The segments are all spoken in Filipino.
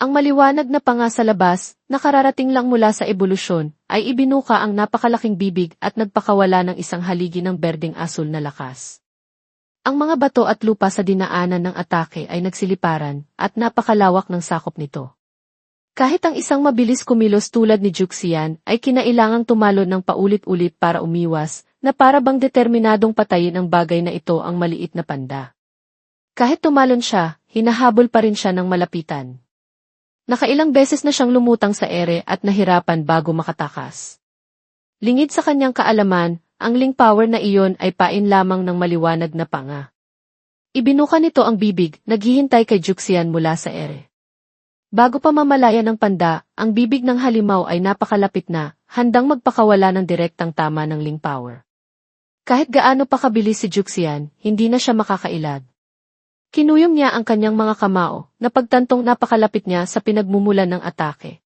Ang maliwanag na panga sa labas, nakararating lang mula sa ebolusyon, ay ibinuka ang napakalaking bibig at nagpakawala ng isang haligi ng berdeng asul na lakas. Ang mga bato at lupa sa dinaanan ng atake ay nagsiliparan at napakalawak ng sakop nito. Kahit ang isang mabilis kumilos tulad ni Juxian ay kinailangang tumalon ng paulit-ulit para umiwas, na para bang determinadong patayin ang bagay na ito ang maliit na panda. Kahit tumalon siya, hinahabol pa rin siya ng malapitan. Nakailang beses na siyang lumutang sa ere at nahirapan bago makatakas. Lingid sa kanyang kaalaman, ang Ling Power na iyon ay pain lamang ng maliwanag na panga. Ibinuka nito ang bibig, naghihintay kay Juxian mula sa ere. Bago pa mamalaya ng panda, ang bibig ng halimaw ay napakalapit na, handang magpakawala ng direktang tama ng Ling Power. Kahit gaano pa kabilis si Juxian, hindi na siya makakailag. Kinuyom niya ang kanyang mga kamao, na pagtantong napakalapit niya sa pinagmumulan ng atake.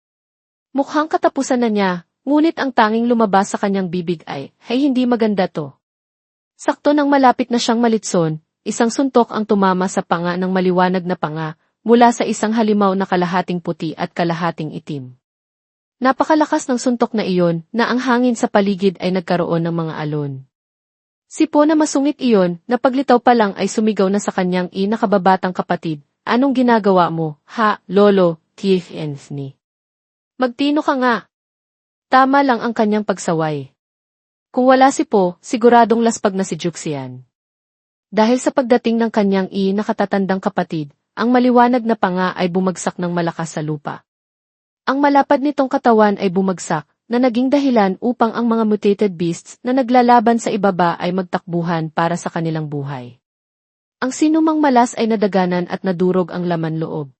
Mukhang katapusan na niya, ngunit ang tanging lumabas sa kanyang bibig ay hindi maganda to. Sakto nang malapit na siyang malitson, isang suntok ang tumama sa panga ng maliwanag na panga, mula sa isang halimaw na kalahating puti at kalahating itim. Napakalakas ng suntok na iyon, na ang hangin sa paligid ay nagkaroon ng mga alon. Si Po na masungit iyon, na paglitaw pa lang ay sumigaw na sa kanyang nakababatang kapatid, "Anong ginagawa mo, ha, lolo, Tief Anthony? Magtino ka nga." Tama lang ang kanyang pagsaway. Kung wala si Po, siguradong laspag na si Juxian. Dahil sa pagdating ng kanyang nakatatandang kapatid, ang maliwanag na panga ay bumagsak ng malakas sa lupa. Ang malapad nitong katawan ay bumagsak, na naging dahilan upang ang mga mutated beasts na naglalaban sa ibaba ay magtakbuhan para sa kanilang buhay. Ang sinumang malas ay nadaganan at nadurog ang laman loob.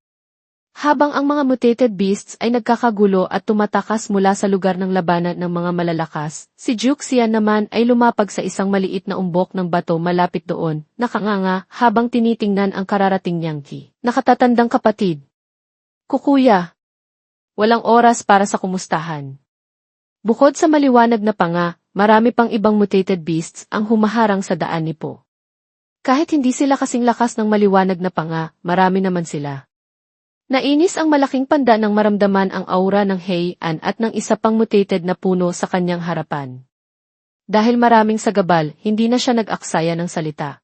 Habang ang mga mutated beasts ay nagkakagulo at tumatakas mula sa lugar ng labanan ng mga malalakas, si Juxian naman ay lumapag sa isang maliit na umbok ng bato malapit doon, nakanganga habang tinitingnan ang kararating niyang nakatatandang kapatid. "Kukuya, walang oras para sa kumustahan." Bukod sa maliwanag na panga, marami pang ibang mutated beasts ang humaharang sa daan ni Po. Kahit hindi sila kasing lakas ng maliwanag na panga, marami naman sila. Nainis ang malaking panda nang maramdaman ang aura ng Heian at ng isa pang mutated na puno sa kanyang harapan. Dahil maraming sagabal, hindi na siya nag-aksaya ng salita.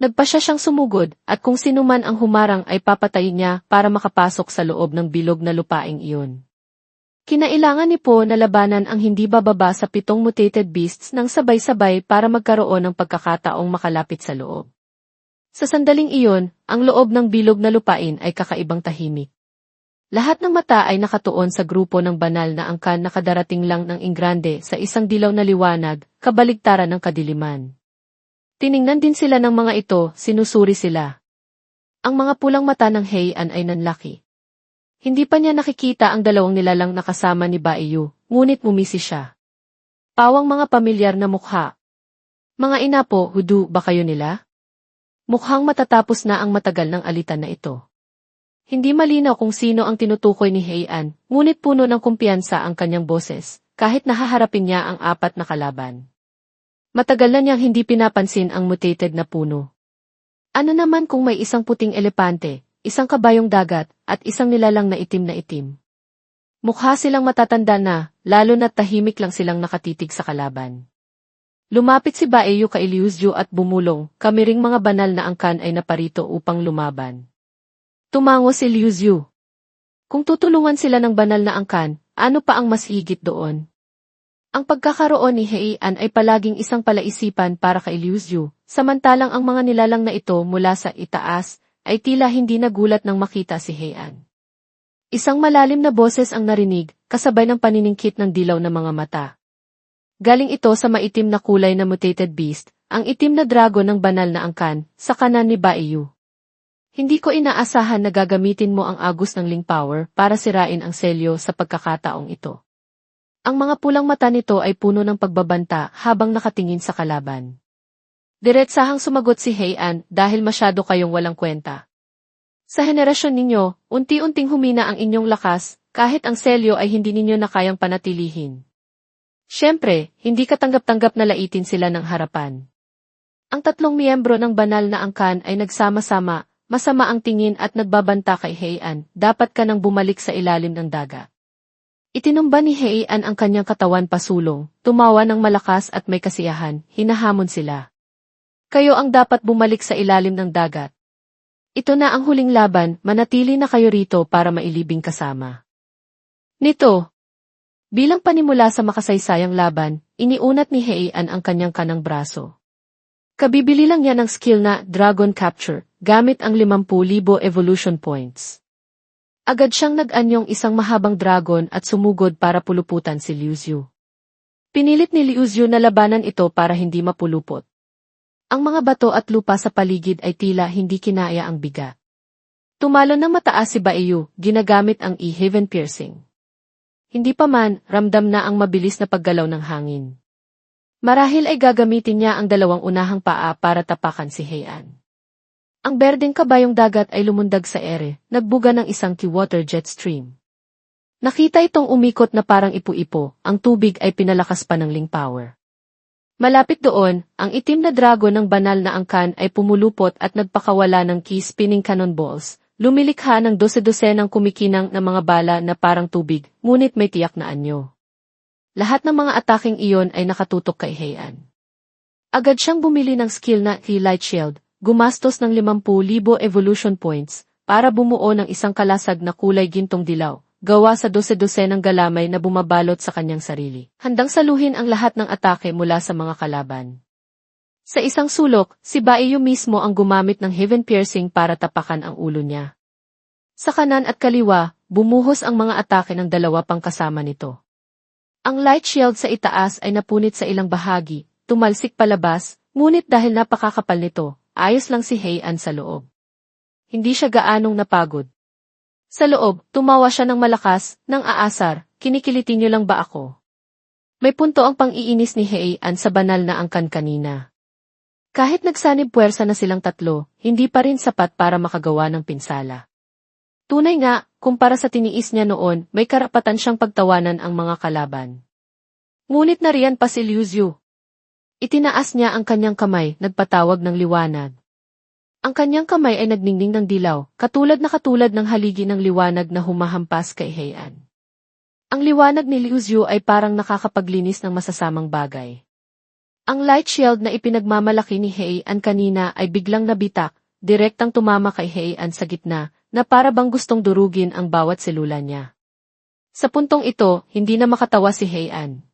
Nagpasya siyang sumugod, at kung sino man ang humarang ay papatayin niya para makapasok sa loob ng bilog na lupaing iyon. Kinailangan ni Po na labanan ang hindi bababa sa 7 mutated beasts ng sabay-sabay para magkaroon ng pagkakataong makalapit sa loob. Sa sandaling iyon, ang loob ng bilog na lupain ay kakaibang tahimik. Lahat ng mata ay nakatuon sa grupo ng banal na angkan na kadarating lang ng Ingrande sa isang dilaw na liwanag, kabaligtaran ng kadiliman. Tiningnan din sila ng mga ito, sinusuri sila. Ang mga pulang mata ng Heian ay nanlaki. Hindi pa niya nakikita ang dalawang nilalang na kasama ni Baiyu, ngunit ngumisi siya. Pawang mga pamilyar na mukha. "Mga ina po, hudu ba kayo nila?" Mukhang matatapos na ang matagal ng alitan na ito. Hindi malinaw kung sino ang tinutukoy ni Heian, ngunit puno ng kumpiyansa ang kanyang boses, kahit nahaharapin niya ang 4 na kalaban. Matagal na niyang hindi pinapansin ang mutated na puno. Ano naman kung may isang puting elepante, isang kabayong dagat, at isang nilalang na itim na itim? Mukha silang matatanda na, lalo na't tahimik lang silang nakatitig sa kalaban. Lumapit si Baiyu kay Liu Zhu at bumulong, "Kami ring mga banal na angkan ay naparito upang lumaban." Tumango si Liu Zhu. Kung tutulungan sila ng banal na angkan, ano pa ang mas higit doon? Ang pagkakaroon ni Heian ay palaging isang palaisipan para kay Liu Zhu, samantalang ang mga nilalang na ito mula sa itaas, ay tila hindi nagulat nang makita si Heian. Isang malalim na boses ang narinig, kasabay ng paniningkit ng dilaw na mga mata. Galing ito sa maitim na kulay na mutated beast, ang itim na dragon ng banal na angkan, sa kanan ni Baiyu. "Hindi ko inaasahan na gagamitin mo ang agos ng Ling Power para sirain ang selyo sa pagkakataong ito." Ang mga pulang mata nito ay puno ng pagbabanta habang nakatingin sa kalaban. Diretsahang sumagot si Heian, "Dahil masyado kayong walang kwenta. Sa henerasyon ninyo, unti-unting humina ang inyong lakas, kahit ang selyo ay hindi ninyo na kayang panatilihin." Siyempre, hindi katanggap-tanggap na laitin sila ng harapan. Ang 3 miyembro ng banal na angkan ay nagsama-sama, masama ang tingin at nagbabanta kay Heian, dapat ka nang bumalik sa ilalim ng dagat. Itinumba ni Heian ang kanyang katawan pasulong, tumawa ng malakas at may kasiyahan, hinahamon sila. Kayo ang dapat bumalik sa ilalim ng dagat. Ito na ang huling laban, manatili na kayo rito para mailibing kasama. Nito, bilang panimula sa makasaysayang laban, iniunat ni Heian ang kanyang kanang braso. Kabibili lang yan ng skill na Dragon Capture, gamit ang 50,000 evolution points. Agad siyang nag-anyong isang mahabang dragon at sumugod para puluputan si Liu Xiu. Pinilit ni Liu Xiu na labanan ito para hindi mapulupot. Ang mga bato at lupa sa paligid ay tila hindi kinaya ang bigat. Tumalon ng mataas si Baiyu, ginagamit ang E-Heaven Piercing. Hindi pa man, ramdam na ang mabilis na paggalaw ng hangin. Marahil ay gagamitin niya ang dalawang unahang paa para tapakan si Heian. Ang berdeng kabayong dagat ay lumundag sa ere, nagbuga ng isang water jet stream. Nakita itong umikot na parang ipu-ipo, ang tubig ay pinalakas pa ng Ling Power. Malapit doon, ang itim na dragon ng banal na angkan ay pumulupot at nagpakawala ng key spinning cannonballs, lumilikha ng dose-dosenang kumikinang na mga bala na parang tubig, ngunit may tiyak na anyo. Lahat ng mga ataking iyon ay nakatutok kay Heian. Agad siyang bumili ng skill na Light Shield, gumastos ng 50,000 evolution points para bumuo ng isang kalasag na kulay gintong dilaw, gawa sa dose-dosenang galamay na bumabalot sa kanyang sarili. Handang saluhin ang lahat ng atake mula sa mga kalaban. Sa isang sulok, si Baiyu mismo ang gumamit ng Heaven Piercing para tapakan ang ulo niya. Sa kanan at kaliwa, bumuhos ang mga atake ng dalawa pang kasama nito. Ang light shield sa itaas ay napunit sa ilang bahagi, tumalsik palabas, ngunit dahil napakakapal nito, ayos lang si Heian sa loob. Hindi siya gaanong napagod. Sa loob, tumawa siya ng malakas, nang aasar, kinikilitin niyo lang ba ako? May punto ang pang-iinis ni Heian sa banal na angkan kanina. Kahit nagsanib puwersa na silang tatlo, hindi pa rin sapat para makagawa ng pinsala. Tunay nga, kumpara sa tiniis niya noon, may karapatan siyang pagtawanan ang mga kalaban. Ngunit nariyan pa si Liu Xiu. Itinaas niya ang kanyang kamay, nagpatawag ng liwanag. Ang kanyang kamay ay nagningning ng dilaw, katulad ng haligi ng liwanag na humahampas kay Heian. Ang liwanag ni Liu Xiu ay parang nakakapaglinis ng masasamang bagay. Ang light shield na ipinagmamalaki ni Heian kanina ay biglang nabitak, direktang tumama kay Heian sa gitna, na para bang gustong durugin ang bawat selula niya. Sa puntong ito, hindi na makatawa si Heian.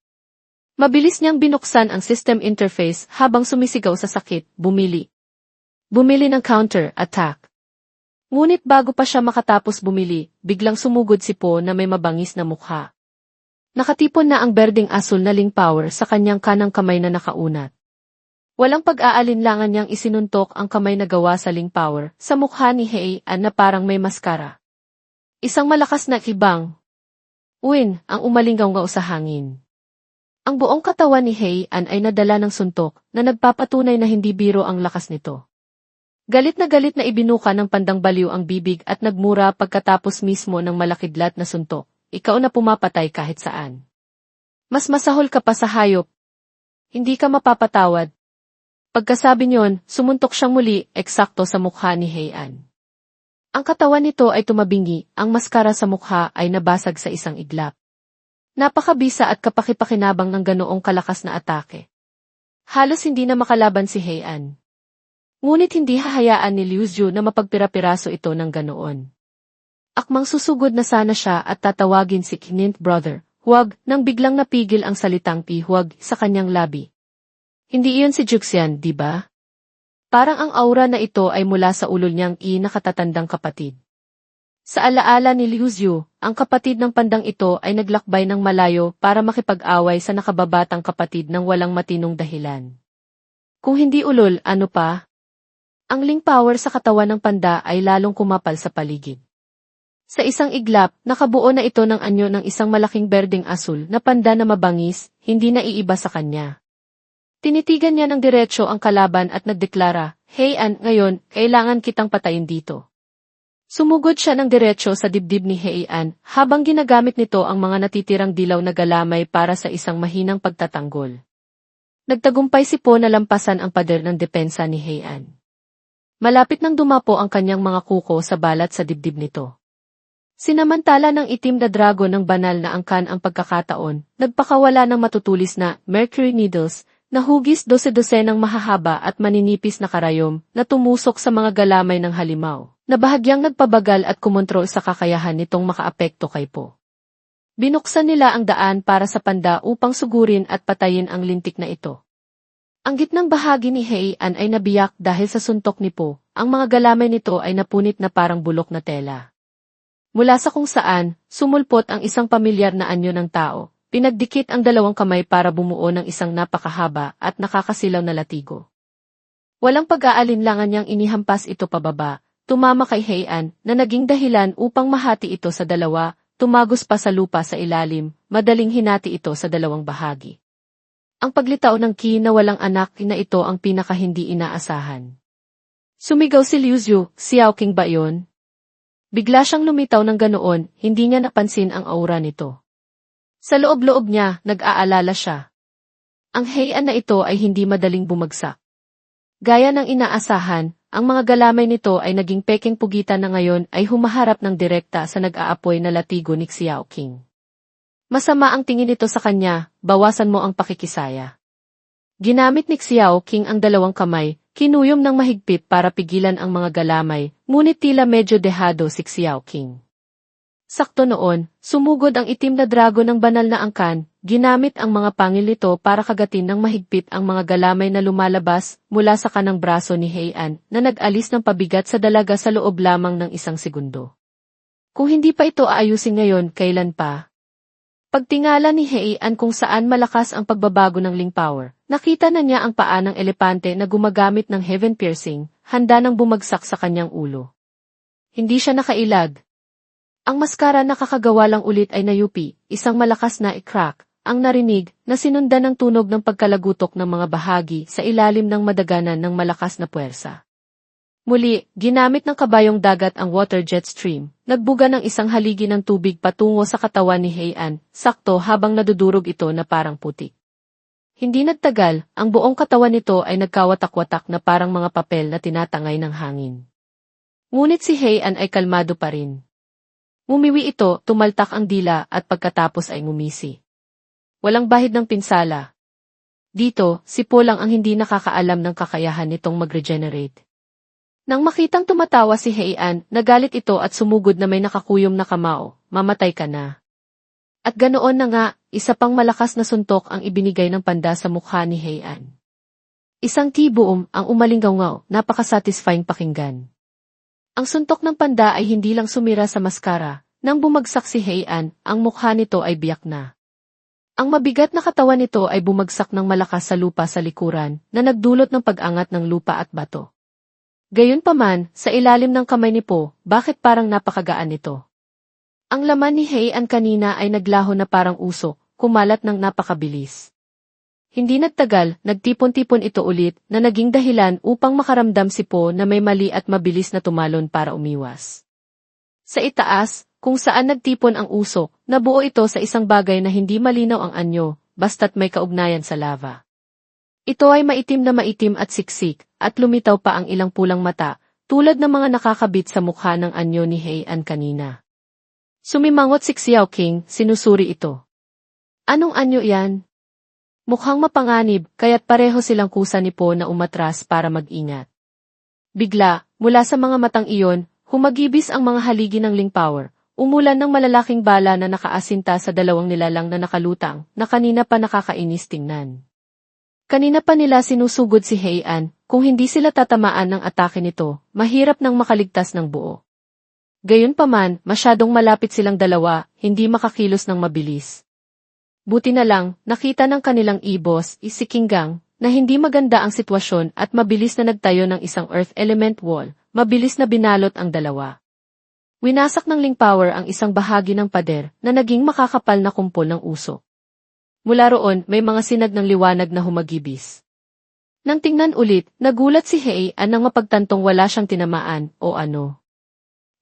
Mabilis niyang binuksan ang system interface habang sumisigaw sa sakit, bumili ng counter-attack. Ngunit bago pa siya makatapos bumili, biglang sumugod si Po na may mabangis na mukha. Nakatipon na ang berdeng asul na Ling Power sa kanyang kanang kamay na nakaunat. Walang pag-aalinlangan niyang isinuntok ang kamay na gawa sa Ling Power sa mukha ni Heian na parang may maskara. Isang malakas na kibang. Uwin, ang umalingaw-ngaw sa hangin. Ang buong katawan ni Heian ay nadala ng suntok na nagpapatunay na hindi biro ang lakas nito. Galit na ibinuka ng pandang baliw ang bibig at nagmura pagkatapos mismo ng malakidlat na suntok. Ikaw na pumapatay kahit saan. Mas masahol ka pa sa hayop. Hindi ka mapapatawad. Pagkasabi niyon, sumuntok siyang muli, eksakto sa mukha ni Heian. Ang katawan nito ay tumabingi, ang maskara sa mukha ay nabasag sa isang iglap. Napakabisa at kapakipakinabang ng ganoong kalakas na atake. Halos hindi na makalaban si Heian. Ngunit hindi hahayaan ni Liu Xiu na mapagpira-piraso ito ng ganoon. Akmang susugod na sana siya at tatawagin si Knint brother, huwag, nang biglang napigil ang salitang huwag sa kanyang labi. Hindi iyon si Juxian, di ba? Parang ang aura na ito ay mula sa ulo niyang nakatatandang kapatid. Sa alaala ni Liu Xiu, ang kapatid ng pandang ito ay naglakbay ng malayo para makipag-away sa nakababatang kapatid ng walang matinong dahilan. Kung hindi ulol, ano pa? Ang Ling Power sa katawan ng panda ay lalong kumapal sa paligid. Sa isang iglap, nakabuo na ito ng anyo ng isang malaking berdeng asul na panda na mabangis, hindi na iiba sa kanya. Tinitigan niya ng diretso ang kalaban at nagdeklara, Heian, ngayon, kailangan kitang patayin dito. Sumugod siya ng diretso sa dibdib ni Heian, habang ginagamit nito ang mga natitirang dilaw na galamay para sa isang mahinang pagtatanggol. Nagtagumpay si Po na lampasan ang pader ng depensa ni Heian. Malapit nang dumapo ang kanyang mga kuko sa balat sa dibdib nito. Sinamantala ng itim na dragon ng banal na angkan ang pagkakataon, nagpakawala ng matutulis na mercury needles, na hugis dose-dosenang mahahaba at maninipis na karayom na tumusok sa mga galamay ng halimaw, na bahagyang nagpabagal at kumontrol sa kakayahan nitong makaapekto kay Po. Binuksan nila ang daan para sa panda upang sugurin at patayin ang lintik na ito. Ang gitnang bahagi ni Heian ay nabiyak dahil sa suntok ni Po, ang mga galamay nito ay napunit na parang bulok na tela. Mula sa kung saan, sumulpot ang isang pamilyar na anyo ng tao, pinagdikit ang dalawang kamay para bumuo ng isang napakahaba at nakakasilaw na latigo. Walang pag-aalinlangan niyang inihampas ito pababa, tumama kay Heian na naging dahilan upang mahati ito sa dalawa, tumagos pa sa lupa sa ilalim, madaling hinati ito sa dalawang bahagi. Ang paglitaw ng Qi na walang anak na ito ang pinaka-hindi inaasahan. Sumigaw si Liu Zhu, Xiaoqing ba yun? Bigla siyang lumitaw ng ganoon, hindi niya napansin ang aura nito. Sa loob-loob niya, nag-aalala siya. Ang Heian na ito ay hindi madaling bumagsak. Gaya ng inaasahan, ang mga galamay nito ay naging peking pugitan na ngayon ay humaharap ng direkta sa nag-aapoy na latigo ni Xiaoqing. Masama ang tingin nito sa kanya, bawasan mo ang pakikisaya. Ginamit ni Xiaoqing ang dalawang kamay, kinuyom ng mahigpit para pigilan ang mga galamay, ngunit tila medyo dehado si Xiaoqing. Sakto noon, sumugod ang itim na dragon ng banal na angkan, ginamit ang mga pangil nito para kagatin ng mahigpit ang mga galamay na lumalabas mula sa kanang braso ni Heian na nag-alis ng pabigat sa dalaga sa loob lamang ng isang segundo. Kung hindi pa ito aayusin ngayon, kailan pa? Pagtingala ni Heian kung saan malakas ang pagbabago ng Ling Power, nakita na niya ang paa ng elepante na gumagamit ng heaven piercing, handa nang bumagsak sa kanyang ulo. Hindi siya nakailag. Ang maskara na kakagawa lang ulit ay nayupi, isang malakas na i-crack, ang narinig na sinundan ng tunog ng pagkalagutok ng mga bahagi sa ilalim ng madaganan ng malakas na puwersa. Muli, ginamit ng kabayong dagat ang water jet stream, nagbuga ng isang haligi ng tubig patungo sa katawan ni Heian, sakto habang nadudurog ito na parang putik. Hindi nagtagal, ang buong katawan nito ay nagkawatak-watak na parang mga papel na tinatangay ng hangin. Ngunit si Heian ay kalmado pa rin. Mumiwi ito, tumaltak ang dila at pagkatapos ay ngumisi. Walang bahid ng pinsala. Dito, si Po lang ang hindi nakakaalam ng kakayahan nitong mag-regenerate. Nang makitang tumatawa si Heian, nagalit ito at sumugod na may nakakuyom na kamao, mamatay ka na. At ganoon na nga, isa pang malakas na suntok ang ibinigay ng panda sa mukha ni Heian. Isang tibuom ang umalingaw-ngaw, napaka-satisfying pakinggan. Ang suntok ng panda ay hindi lang sumira sa maskara, nang bumagsak si Heian, ang mukha nito ay biyak na. Ang mabigat na katawan nito ay bumagsak ng malakas sa lupa sa likuran, na nagdulot ng pag-angat ng lupa at bato. Gayunpaman, sa ilalim ng kamay ni Po, bakit parang napakagaan nito? Ang laman ni Heian kanina ay naglaho na parang usok, kumalat ng napakabilis. Hindi nagtagal, nagtipon-tipon ito ulit na naging dahilan upang makaramdam si Po na may mali at mabilis na tumalon para umiwas. Sa itaas, kung saan nagtipon ang usok, nabuo ito sa isang bagay na hindi malinaw ang anyo, basta't may kaugnayan sa lava. Ito ay maitim at siksik, at lumitaw pa ang ilang pulang mata, tulad ng mga nakakabit sa mukha ng anyo ni Heian kanina. Sumimangot si Xiaoqing, sinusuri ito. Anong anyo yan? Mukhang mapanganib, kaya't pareho silang kusa ni Po na umatras para mag-ingat. Bigla, mula sa mga matang iyon, humagibis ang mga haligi ng Ling Power, umulan ng malalaking bala na nakaasinta sa dalawang nilalang na nakalutang, na kanina pa nakakainis tingnan. Kanina pa nila sinusugod si Heian, kung hindi sila tatamaan ng atake nito, mahirap nang makaligtas ng buo. Gayunpaman, masyadong malapit silang dalawa, hindi makakilos ng mabilis. Buti na lang, nakita ng kanilang i-boss, si Qinggang, na hindi maganda ang sitwasyon at mabilis na nagtayo ng isang earth element wall, mabilis na binalot ang dalawa. Winasak ng Ling Power ang isang bahagi ng pader na naging makakapal na kumpol ng usok. Mula roon, may mga sinag ng liwanag na humagibis. Nang tingnan ulit, nagulat si Heian nang mapagtantong wala siyang tinamaan, o ano.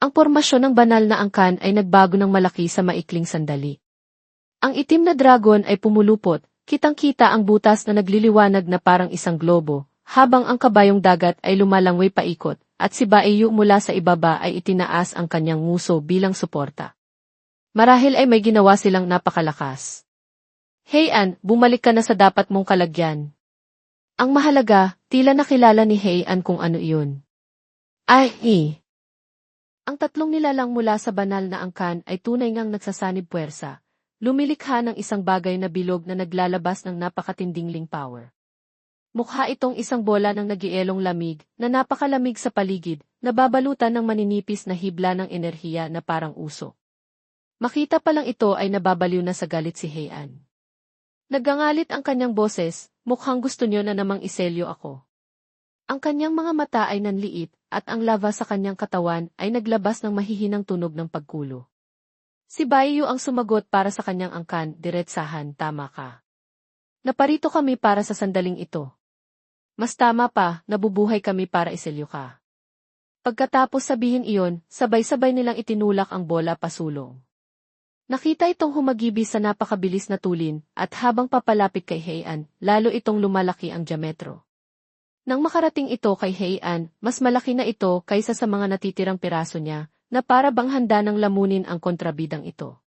Ang pormasyon ng banal na angkan ay nagbago ng malaki sa maikling sandali. Ang itim na dragon ay pumulupot, kitang-kita ang butas na nagliliwanag na parang isang globo, habang ang kabayong dagat ay lumalangway paikot, at si Baiyu mula sa ibaba ay itinaas ang kanyang nguso bilang suporta. Marahil ay may ginawa silang napakalakas. Heian, bumalik ka na sa dapat mong kalagyan. Ang mahalaga, tila nakilala ni Heian kung ano iyon. Ang tatlong nilalang mula sa banal na angkan ay tunay ngang nagsasanib puwersa, lumilikha ng isang bagay na bilog na naglalabas ng napakatinding ling power. Mukha itong isang bola ng nagielong lamig, na napakalamig sa paligid, nababalutan ng maninipis na hibla ng enerhiya na parang uso. Makita pa lang ito ay nababaliw na sa galit si Heian. Nagangalit ang kanyang boses, mukhang gusto niyo na namang iselyo ako. Ang kanyang mga mata ay nanliit, at ang lava sa kanyang katawan ay naglabas ng mahihinang tunog ng pagkulo. Si Baiyu ang sumagot para sa kanyang angkan, diretsahan, tama ka. Naparito kami para sa sandaling ito. Mas tama pa, nabubuhay kami para iselyo ka. Pagkatapos sabihin iyon, sabay-sabay nilang itinulak ang bola pasulong. Nakita itong humagibis sa napakabilis na tulin, at habang papalapit kay Heian, lalo itong lumalaki ang diametro. Nang makarating ito kay Heian, mas malaki na ito kaysa sa mga natitirang piraso niya, na para bang handa ng lamunin ang kontrabidang ito.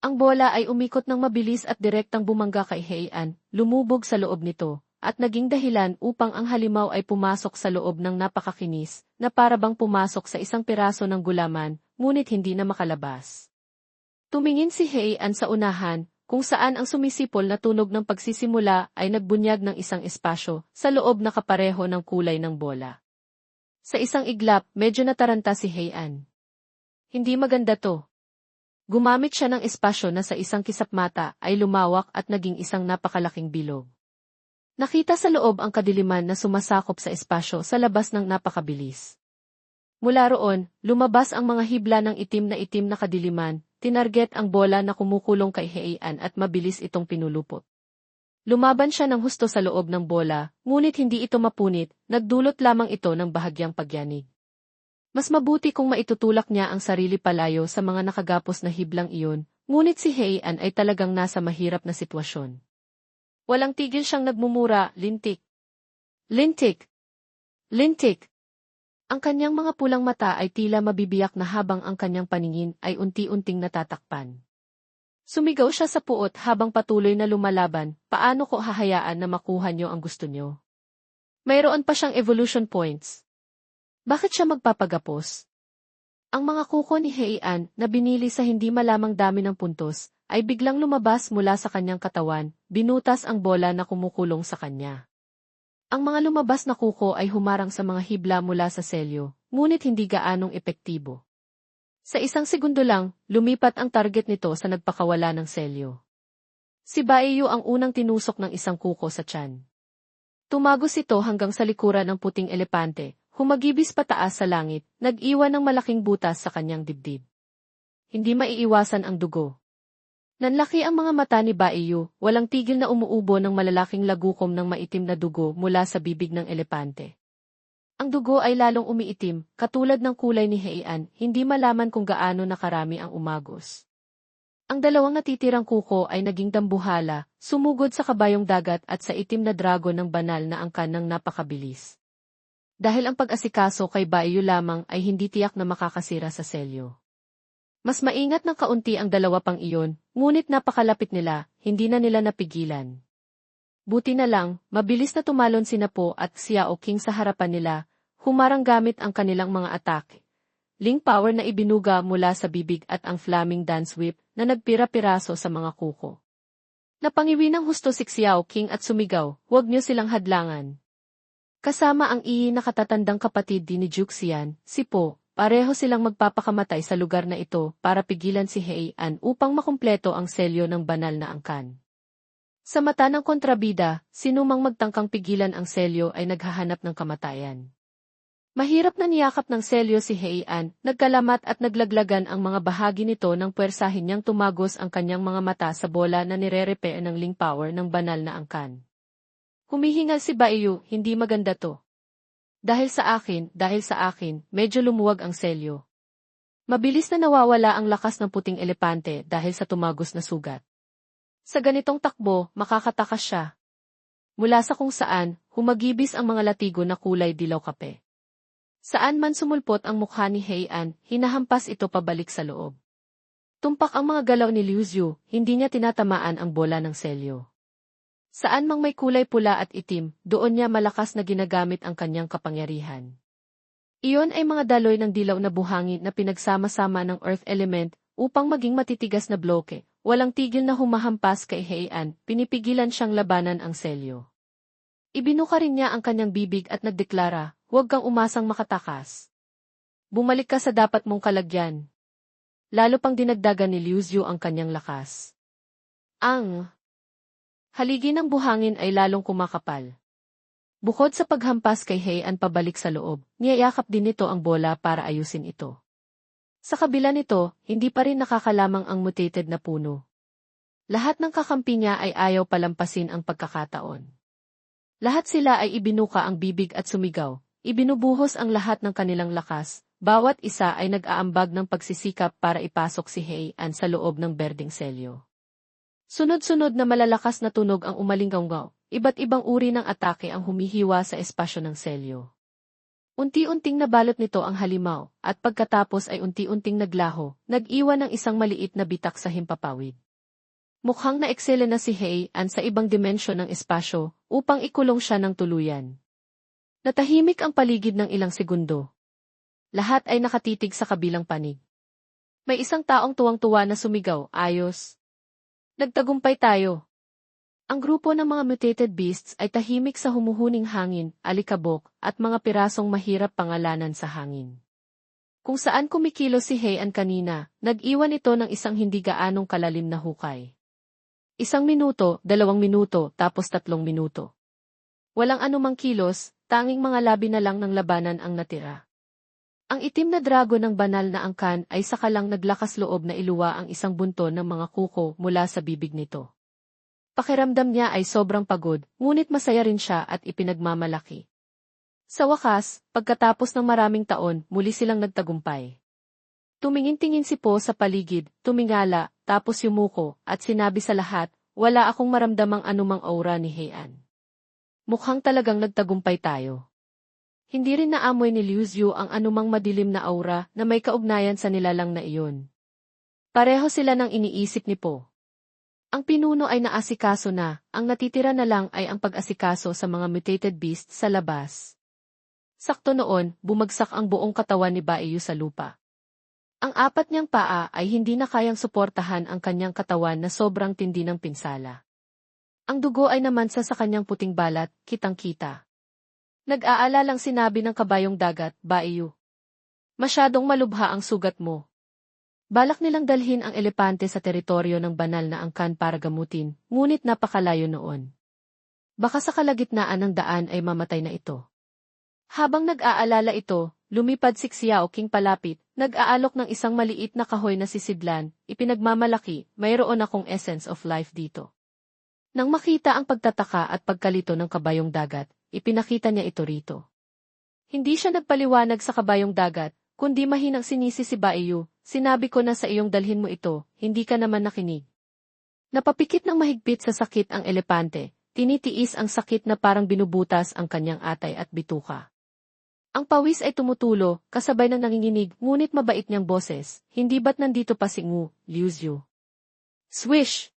Ang bola ay umikot ng mabilis at direktang bumangga kay Heian, lumubog sa loob nito, at naging dahilan upang ang halimaw ay pumasok sa loob ng napakakinis, na para bang pumasok sa isang piraso ng gulaman, ngunit hindi na makalabas. Tumingin si Heian sa unahan, kung saan ang sumisipol na tunog ng pagsisimula ay nagbunyag ng isang espasyo sa loob na kapareho ng kulay ng bola. Sa isang iglap, medyo nataranta si Heian. Hindi maganda to. Gumamit siya ng espasyo na sa isang kisapmata ay lumawak at naging isang napakalaking bilog. Nakita sa loob ang kadiliman na sumasakop sa espasyo sa labas ng napakabilis. Mula roon, lumabas ang mga hibla ng itim na kadiliman, tinarget ang bola na kumukulong kay Heian at mabilis itong pinulupot. Lumaban siya ng husto sa loob ng bola, ngunit hindi ito mapunit, nagdulot lamang ito ng bahagyang pagyanig. Mas mabuti kung maitutulak niya ang sarili palayo sa mga nakagapos na hiblang iyon, ngunit si Heian ay talagang nasa mahirap na sitwasyon. Walang tigil siyang nagmumura, lintik. Lintik! Lintik! Ang kanyang mga pulang mata ay tila mabibiyak na habang ang kanyang paningin ay unti-unting natatakpan. Sumigaw siya sa puot habang patuloy na lumalaban, paano ko hahayaan na makuha niyo ang gusto niyo? Mayroon pa siyang evolution points. Bakit siya magpapagapos? Ang mga kuko ni Heian na binili sa hindi malamang dami ng puntos ay biglang lumabas mula sa kanyang katawan, binutas ang bola na kumukulong sa kanya. Ang mga lumabas na kuko ay humarang sa mga hibla mula sa selyo, ngunit hindi gaanong epektibo. Sa isang segundo lang, lumipat ang target nito sa nagpakawala ng selyo. Si Baiyu ang unang tinusok ng isang kuko sa tiyan. Tumagos ito hanggang sa likuran ng puting elepante, humagibis pataas sa langit, nag-iwan ng malaking butas sa kanyang dibdib. Hindi maiiwasan ang dugo. Nanlaki ang mga mata ni Baiyu, walang tigil na umuubo ng malalaking lagukom ng maitim na dugo mula sa bibig ng elepante. Ang dugo ay lalong umiitim, katulad ng kulay ni Heian, hindi malaman kung gaano nakarami ang umagos. Ang dalawang natitirang kuko ay naging dambuhala, sumugod sa kabayong dagat at sa itim na dragon ng banal na angkan ng napakabilis. Dahil ang pag-asikaso kay Baiyu lamang ay hindi tiyak na makakasira sa selyo. Mas maingat ng kaunti ang dalawa pang iyon, ngunit napakalapit nila, hindi na nila napigilan. Buti na lang, mabilis na tumalon sina Po at Xiao King sa harapan nila, humarang gamit ang kanilang mga atake. Ling power na ibinuga mula sa bibig at ang flaming dance whip na nagpira-piraso sa mga kuko. Napangiwi ng husto si Xiao King at sumigaw, huwag niyo silang hadlangan. Kasama ang nakatatandang kapatid ni Juxian, si Po. Pareho silang magpapakamatay sa lugar na ito para pigilan si Heian upang makumpleto ang selyo ng banal na angkan. Sa mata ng kontrabida, sinumang magtangkang pigilan ang selyo ay naghahanap ng kamatayan. Mahirap na niyakap ng selyo si Heian, nagkalamat at naglaglagan ang mga bahagi nito nang puwersahin niyang tumagos ang kanyang mga mata sa bola na nire-repair ng ling power ng banal na angkan. Humihingal si Baiyu, hindi maganda to. Dahil sa akin, medyo lumuwag ang selyo. Mabilis na nawawala ang lakas ng puting elepante dahil sa tumagos na sugat. Sa ganitong takbo, makakatakas siya. Mula sa kung saan, humagibis ang mga latigo na kulay dilaw kape. Saan man sumulpot ang mukha ni Heian, hinahampas ito pabalik sa loob. Tumpak ang mga galaw ni Liu Xiu, hindi niya tinatamaan ang bola ng selyo. Saan mang may kulay pula at itim, doon niya malakas na ginagamit ang kanyang kapangyarihan. Iyon ay mga daloy ng dilaw na buhangin na pinagsama-sama ng earth element upang maging matitigas na bloke. Walang tigil na humahampas kay Heian, pinipigilan siyang labanan ang selyo. Ibinuka rin niya ang kanyang bibig at nagdeklara, "Huwag kang umasang makatakas. Bumalik ka sa dapat mong kalagyan." Lalo pang dinagdagan ni Liu Xiu ang kanyang lakas. Ang haligi ng buhangin ay lalong kumakapal. Bukod sa paghampas kay Heian pabalik sa loob, niyayakap din nito ang bola para ayusin ito. Sa kabila nito, hindi pa rin nakakalamang ang mutated na puno. Lahat ng kakampi niya ay ayaw palampasin ang pagkakataon. Lahat sila ay ibinuka ang bibig at sumigaw, ibinubuhos ang lahat ng kanilang lakas, bawat isa ay nag-aambag ng pagsisikap para ipasok si Heian sa loob ng berdeng selyo. Sunod-sunod na malalakas na tunog ang umalinggaw, iba't ibang uri ng atake ang humihiwa sa espasyo ng selyo. Unti-unting nabalot nito ang halimaw, at pagkatapos ay unti-unting naglaho, nag-iwan ng isang maliit na bitak sa himpapawid. Mukhang na-eksele na si Heian sa ibang dimensyon ng espasyo, upang ikulong siya ng tuluyan. Natahimik ang paligid ng ilang segundo. Lahat ay nakatitig sa kabilang panig. May isang taong tuwang-tuwa na sumigaw, "Ayos! Nagtagumpay tayo!" Ang grupo ng mga mutated beasts ay tahimik sa humuhuning hangin, alikabok, at mga pirasong mahirap pangalanan sa hangin. Kung saan kumikilos si Heian kanina, nag-iwan ito ng isang hindi gaanong kalalim na hukay. 1 minuto, 2 minuto, tapos 3 minuto. Walang anumang kilos, tanging mga labi na lang ng labanan ang natira. Ang itim na drago ng banal na angkan ay sakalang naglakas loob na iluwa ang isang bunton ng mga kuko mula sa bibig nito. Pakiramdam niya ay sobrang pagod, ngunit masaya rin siya at ipinagmamalaki. Sa wakas, pagkatapos ng maraming taon, muli silang nagtagumpay. Tumingin-tingin si Po sa paligid, tumingala, tapos yumuko, at sinabi sa lahat, "Wala akong maramdamang anumang aura ni Heian. Mukhang talagang nagtagumpay tayo." Hindi rin naamoy ni Liu Xiu ang anumang madilim na aura na may kaugnayan sa nilalang na iyon. Pareho sila ng iniisip ni Po. Ang pinuno ay naasikaso na, ang natitira na lang ay ang pag-asikaso sa mga mutated beasts sa labas. Sakto noon, bumagsak ang buong katawan ni Baiyu sa lupa. Ang 4 niyang paa ay hindi na kayang suportahan ang kanyang katawan na sobrang tindi ng pinsala. Ang dugo ay namansa sa kanyang puting balat, kitang-kita. Nag-aalalang sinabi ng kabayong dagat, "Baiyu, masyadong malubha ang sugat mo." Balak nilang dalhin ang elepante sa teritoryo ng banal na angkan para gamutin, ngunit napakalayo noon. Baka sa kalagitnaan ng daan ay mamatay na ito. Habang nag-aalala ito, lumipad si Xiao King palapit, nag-aalok ng isang maliit na kahoy na sisidlan, ipinagmamalaki, "Mayroon akong essence of life dito." Nang makita ang pagtataka at pagkalito ng kabayong dagat, ipinakita niya ito rito. Hindi siya nagpaliwanag sa kabayong dagat, kundi mahinang sinisi si Baiyu, "Sinabi ko na sa iyong dalhin mo ito, hindi ka naman nakinig." Napapikit ng mahigpit sa sakit ang elepante, tinitiis ang sakit na parang binubutas ang kanyang atay at bituka. Ang pawis ay tumutulo, kasabay ng nanginginig, ngunit mabait niyang boses, "Hindi ba't nandito pa si Ngu, Liu Xiu?" Swish!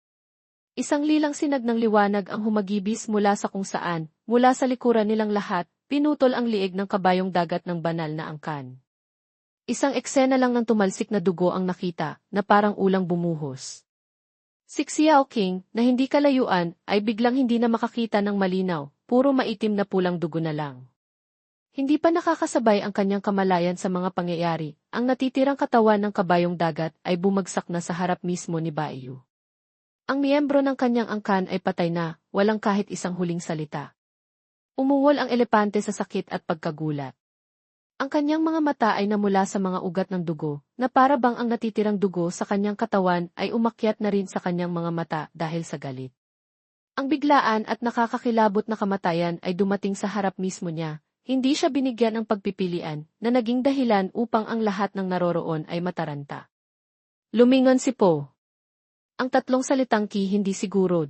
Isang lilang sinag ng liwanag ang humagibis mula sa kung saan, mula sa likuran nilang lahat, pinutol ang liig ng kabayong dagat ng banal na angkan. Isang eksena lang ng tumalsik na dugo ang nakita, na parang ulang bumuhos. Si Xiao King, na hindi kalayuan, ay biglang hindi na makakita ng malinaw, puro maitim na pulang dugo na lang. Hindi pa nakakasabay ang kanyang kamalayan sa mga pangyayari, ang natitirang katawan ng kabayong dagat ay bumagsak na sa harap mismo ni Baiyu. Ang miyembro ng kanyang angkan ay patay na, walang kahit isang huling salita. Umungol ang elepante sa sakit at pagkagulat. Ang kanyang mga mata ay namula sa mga ugat ng dugo, na para bang ang natitirang dugo sa kanyang katawan ay umakyat na rin sa kanyang mga mata dahil sa galit. Ang biglaan at nakakakilabot na kamatayan ay dumating sa harap mismo niya, hindi siya binigyan ng pagpipilian, na naging dahilan upang ang lahat ng naroroon ay mataranta. Lumingon si Po. Ang 3 salitang "ki" hindi siguro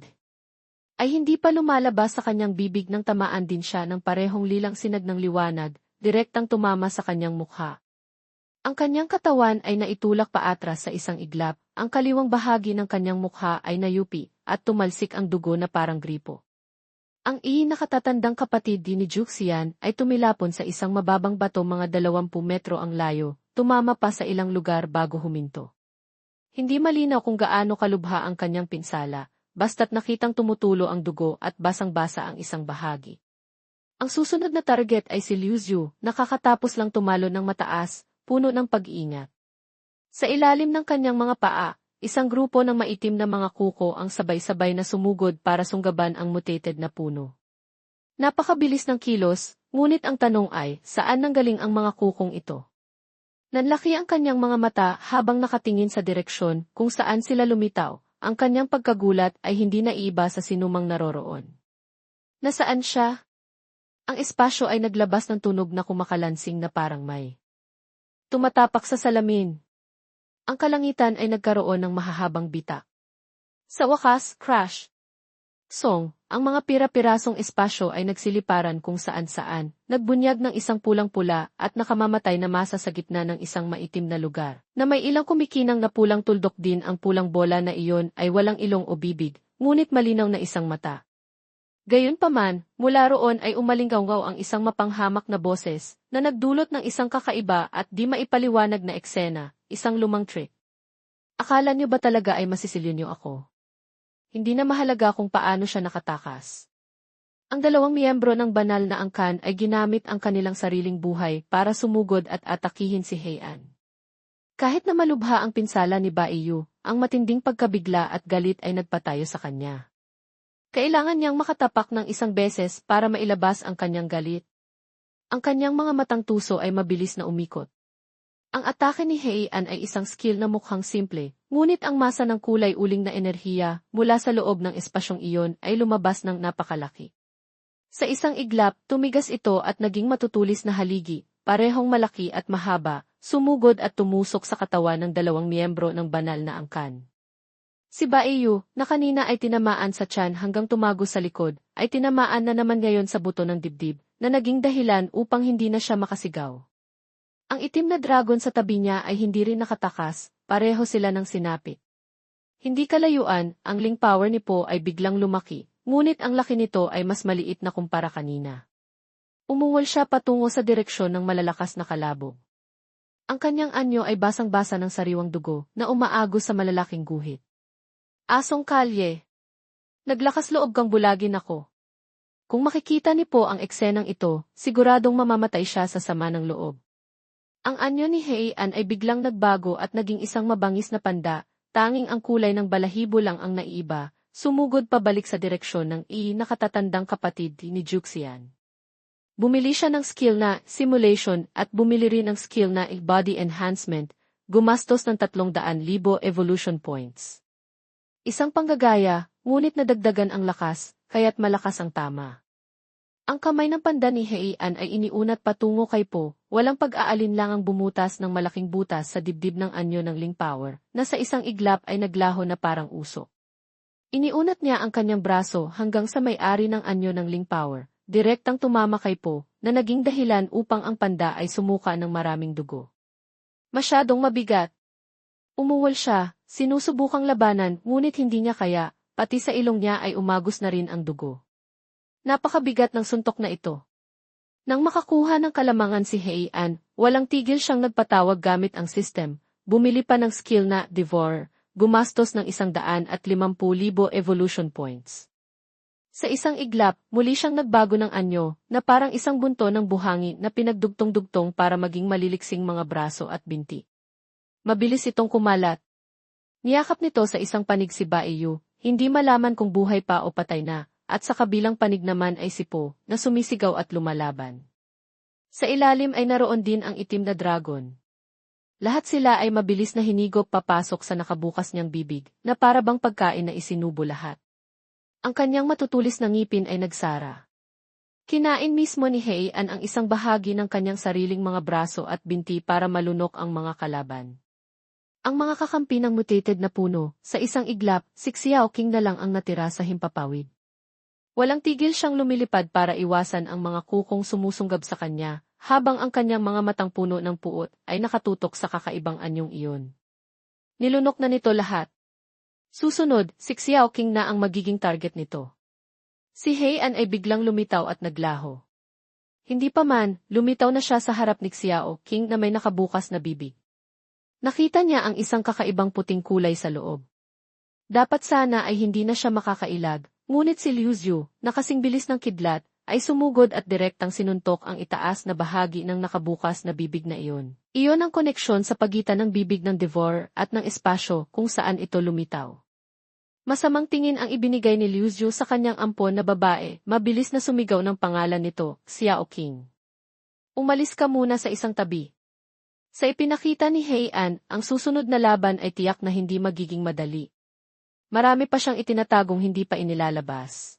ay hindi pa lumalabas sa kanyang bibig nang tamaan din siya ng parehong lilang sinag ng liwanag, direktang tumama sa kanyang mukha. Ang kanyang katawan ay naitulak paatras sa isang iglap, ang kaliwang bahagi ng kanyang mukha ay nayupi, at tumalsik ang dugo na parang gripo. Ang nakatatandang kapatid ni Juxian ay tumilapon sa isang mababang bato mga 20 metro ang layo, tumama pa sa ilang lugar bago huminto. Hindi malinaw kung gaano kalubha ang kanyang pinsala, basta't nakitang tumutulo ang dugo at basang-basa ang isang bahagi. Ang susunod na target ay si Liu Zhu, nakakatapos lang tumalo ng mataas, puno ng pag-iingat. Sa ilalim ng kanyang mga paa, isang grupo ng maitim na mga kuko ang sabay-sabay na sumugod para sunggaban ang mutated na puno. Napakabilis ng kilos, ngunit ang tanong ay, saan nanggaling ang mga kukong ito? Nanlaki ang kanyang mga mata habang nakatingin sa direksyon kung saan sila lumitaw, ang kanyang pagkagulat ay hindi naiiba sa sinumang naroroon. Nasaan siya? Ang espasyo ay naglabas ng tunog na kumakalansing na parang may tumatapak sa salamin. Ang kalangitan ay nagkaroon ng mahahabang bitak. Sa wakas, crash. Song, ang mga pira-pirasong espasyo ay nagsiliparan kung saan-saan, nagbunyag ng isang pulang-pula at nakamamatay na masa sa gitna ng isang maitim na lugar, na may ilang kumikinang na pulang tuldok din. Ang pulang bola na iyon ay walang ilong o bibig, ngunit malinaw na isang mata. Gayunpaman, mula roon ay umalinggaw ang isang mapanghamak na boses, na nagdulot ng isang kakaiba at di maipaliwanag na eksena, isang lumang trick. Akala niyo ba talaga ay masisilyo niyo ako? Hindi na mahalaga kung paano siya nakatakas. Ang dalawang miyembro ng banal na angkan ay ginamit ang kanilang sariling buhay para sumugod at atakihin si Heian. Kahit na malubha ang pinsala ni Baiyu, ang matinding pagkabigla at galit ay nagpatayo sa kanya. Kailangan niyang makatapak ng isang beses para mailabas ang kanyang galit. Ang kanyang mga matang tuso ay mabilis na umikot. Ang atake ni Heian ay isang skill na mukhang simple, ngunit ang masa ng kulay uling na enerhiya mula sa loob ng espasyong iyon ay lumabas ng napakalaki. Sa isang iglap, tumigas ito at naging matutulis na haligi, parehong malaki at mahaba, sumugod at tumusok sa katawan ng dalawang miyembro ng banal na angkan. Si Baiyu, na kanina ay tinamaan sa tiyan hanggang tumago sa likod, ay tinamaan na naman ngayon sa buto ng dibdib, na naging dahilan upang hindi na siya makasigaw. Ang itim na dragon sa tabi niya ay hindi rin nakatakas, pareho sila ng sinapit. Hindi kalayuan, ang ling power ni Po ay biglang lumaki, ngunit ang laki nito ay mas maliit na kumpara kanina. Umuwal siya patungo sa direksyon ng malalakas na kalabog. Ang kanyang anyo ay basang-basa ng sariwang dugo, na umaagos sa malalaking guhit. Asong kalye. Naglakas loob kang bulagin ako. Kung makikita ni Po ang eksenang ito, siguradong mamamatay siya sa sama ng loob. Ang anyo ni Heian ay biglang nagbago at naging isang mabangis na panda, tanging ang kulay ng balahibo lang ang naiiba, sumugod pabalik sa direksyon ng nakatatandang kapatid ni Juxian. Bumili siya ng skill na simulation at bumili rin ng skill na body enhancement, gumastos ng 300,000 evolution points. Isang panggagaya, ngunit nadagdagan ang lakas, kaya't malakas ang tama. Ang kamay ng panda ni Heian ay iniunat patungo kay Po, walang pag-aalinlangang bumutas ng malaking butas sa dibdib ng anyo ng ling power, na sa isang iglap ay naglaho na parang usok. Iniunat niya ang kanyang braso hanggang sa may-ari ng anyo ng ling power, direktang tumama kay Po, na naging dahilan upang ang panda ay sumuka ng maraming dugo. Masyadong mabigat. Umuwal siya, sinusubukang labanan ngunit hindi niya kaya, pati sa ilong niya ay umagos na rin ang dugo. Napakabigat ng suntok na ito. Nang makakuha ng kalamangan si Heian, walang tigil siyang nagpatawag gamit ang system, bumili pa ng skill na Devour, gumastos ng 150,000 evolution points. Sa isang iglap, muli siyang nagbago ng anyo, na parang isang bunto ng buhangin na pinagdugtong-dugtong para maging maliliksing mga braso at binti. Mabilis itong kumalat. Niyakap nito sa isang panig si Baiyu, hindi malaman kung buhay pa o patay na, at sa kabilang panig naman ay si Po, na sumisigaw at lumalaban. Sa ilalim ay naroon din ang itim na dragon. Lahat sila ay mabilis na hinigop papasok sa nakabukas niyang bibig, na para bang pagkain na isinubo lahat. Ang kanyang matutulis na ngipin ay nagsara. Kinain mismo ni Heian ang isang bahagi ng kanyang sariling mga braso at binti para malunok ang mga kalaban. Ang mga kakampi ng mutated na puno, sa isang iglap, si Xiao King na lang ang natira sa himpapawid. Walang tigil siyang lumilipad para iwasan ang mga kukong sumusunggab sa kanya, habang ang kanyang mga matang puno ng puot ay nakatutok sa kakaibang anyong iyon. Nilunok na nito lahat. Susunod, si Xiao King na ang magiging target nito. Si Heian ay biglang lumitaw at naglaho. Hindi pa man, lumitaw na siya sa harap ni Xiao King na may nakabukas na bibig. Nakita niya ang isang kakaibang puting kulay sa loob. Dapat sana ay hindi na siya makakailag, ngunit si Liu Zhu, na kasing bilis ng kidlat, ay sumugod at direktang sinuntok ang itaas na bahagi ng nakabukas na bibig na iyon. Iyon ang koneksyon sa pagitan ng bibig ng Devourer at ng espasyo kung saan ito lumitaw. Masamang tingin ang ibinigay ni Liu Zhu sa kanyang ampon na babae, mabilis na sumigaw ng pangalan nito, Xiao King. Umalis ka muna sa isang tabi. Sa ipinakita ni Heian, ang susunod na laban ay tiyak na hindi magiging madali. Marami pa siyang itinatagong hindi pa inilalabas.